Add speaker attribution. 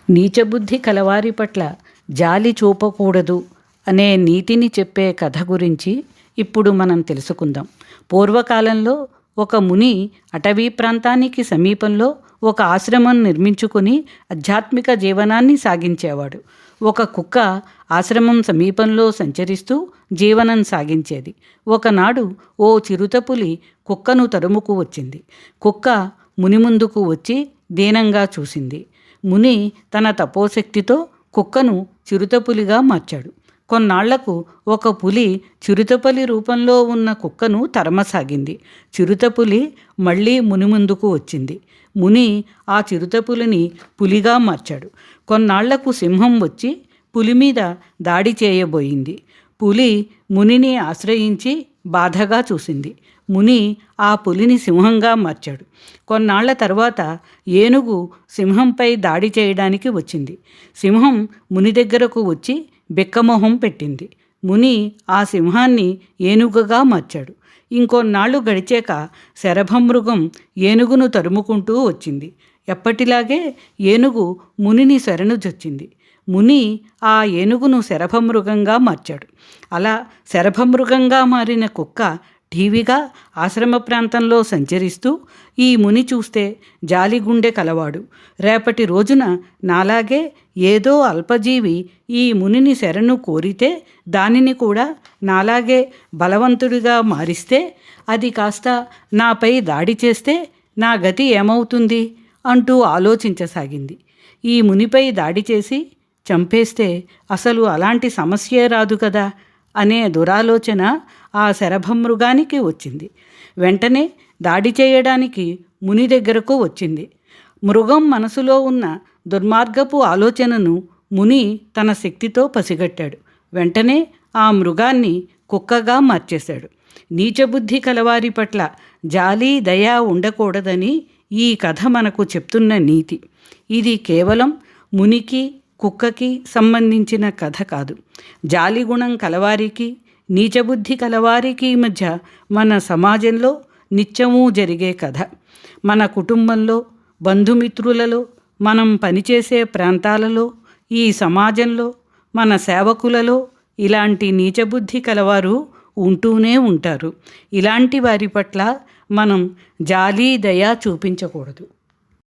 Speaker 1: నీచబుద్ధి కలవారి పట్ల జాలి చూపకూడదు అనే నీతిని చెప్పే కథ గురించి ఇప్పుడు మనం తెలుసుకుందాం. పూర్వకాలంలో ఒక ముని అటవీ ప్రాంతానికి సమీపంలో ఒక ఆశ్రమం నిర్మించుకొని ఆధ్యాత్మిక జీవనాన్ని సాగించేవాడు. ఒక కుక్క ఆశ్రమం సమీపంలో సంచరిస్తూ జీవనం సాగించేది. ఒకనాడు ఓ చిరుతపులి కుక్కను తరుముకు వచ్చింది. కుక్క ముని ముందుకు వచ్చి దీనంగా చూసింది. ముని తన తపోశక్తితో కుక్కను చిరుతపులిగా మార్చాడు. కొన్నాళ్లకు ఒక పులి చిరుతపులి రూపంలో ఉన్న కుక్కను తరమసాగింది. చిరుతపులి మళ్ళీ ముని ముందుకు వచ్చింది. ముని ఆ చిరుతపులిని పులిగా మార్చాడు. కొన్నాళ్లకు సింహం వచ్చి పులి మీద దాడి చేయబోయింది. పులి మునిని ఆశ్రయించి బాధగా చూసింది. ముని ఆ పులిని సింహంగా మార్చాడు. కొన్నాళ్ల తర్వాత ఏనుగు సింహంపై దాడి చేయడానికి వచ్చింది. సింహం ముని దగ్గరకు వచ్చి బిక్కమొహం పెట్టింది. ముని ఆ సింహాన్ని ఏనుగుగా మార్చాడు. ఇంకొన్నాళ్ళు గడిచాక శరభమృగం ఏనుగును తరుముకుంటూ వచ్చింది. ఎప్పటిలాగే ఏనుగు మునిని శరణుజొచ్చింది. ముని ఆ ఏనుగును శరభమృగంగా మార్చాడు. అలా శరభమృగంగా మారిన కుక్క ఠీవిగా ఆశ్రమ ప్రాంతంలో సంచరిస్తూ ఈ ముని చూస్తే జాలిగుండె కలవాడు. రేపటి రోజున నాలాగే ఏదో అల్పజీవి ఈ మునిని శరణు కోరితే దానిని కూడా నాలాగే బలవంతుడిగా మారిస్తే అది కాస్త నాపై దాడి చేస్తే నా గతి ఏమవుతుంది అంటూ ఆలోచించసాగింది. ఈ మునిపై దాడి చేసి చంపేస్తే అసలు అలాంటి సమస్యే రాదు కదా అనే దురాలోచన ఆ శరభమృగానికి వచ్చింది. వెంటనే దాడి చేయడానికి ముని దగ్గరకు వచ్చింది. మృగం మనసులో ఉన్న దుర్మార్గపు ఆలోచనను ముని తన శక్తితో పసిగట్టాడు. వెంటనే ఆ మృగాన్ని కుక్కగా మార్చేశాడు. నీచబుద్ధి కలవారి పట్ల జాలి దయ ఉండకూడదని ఈ కథ మనకు చెప్తున్న నీతి. ఇది కేవలం మునికి కుక్కకి సంబంధించిన కథ కాదు. జాలిగుణం కలవారికి నీచబుద్ధి కలవారికి మధ్య మన సమాజంలో నిత్యమూ జరిగే కథ. మన కుటుంబంలో, బంధుమిత్రులలో, మనం పనిచేసే ప్రాంతాలలో, ఈ సమాజంలో, మన సేవకులలో ఇలాంటి నీచబుద్ధి కలవారు ఉంటూనే ఉంటారు. ఇలాంటి వారి పట్ల మనం జాలి దయ చూపించకూడదు.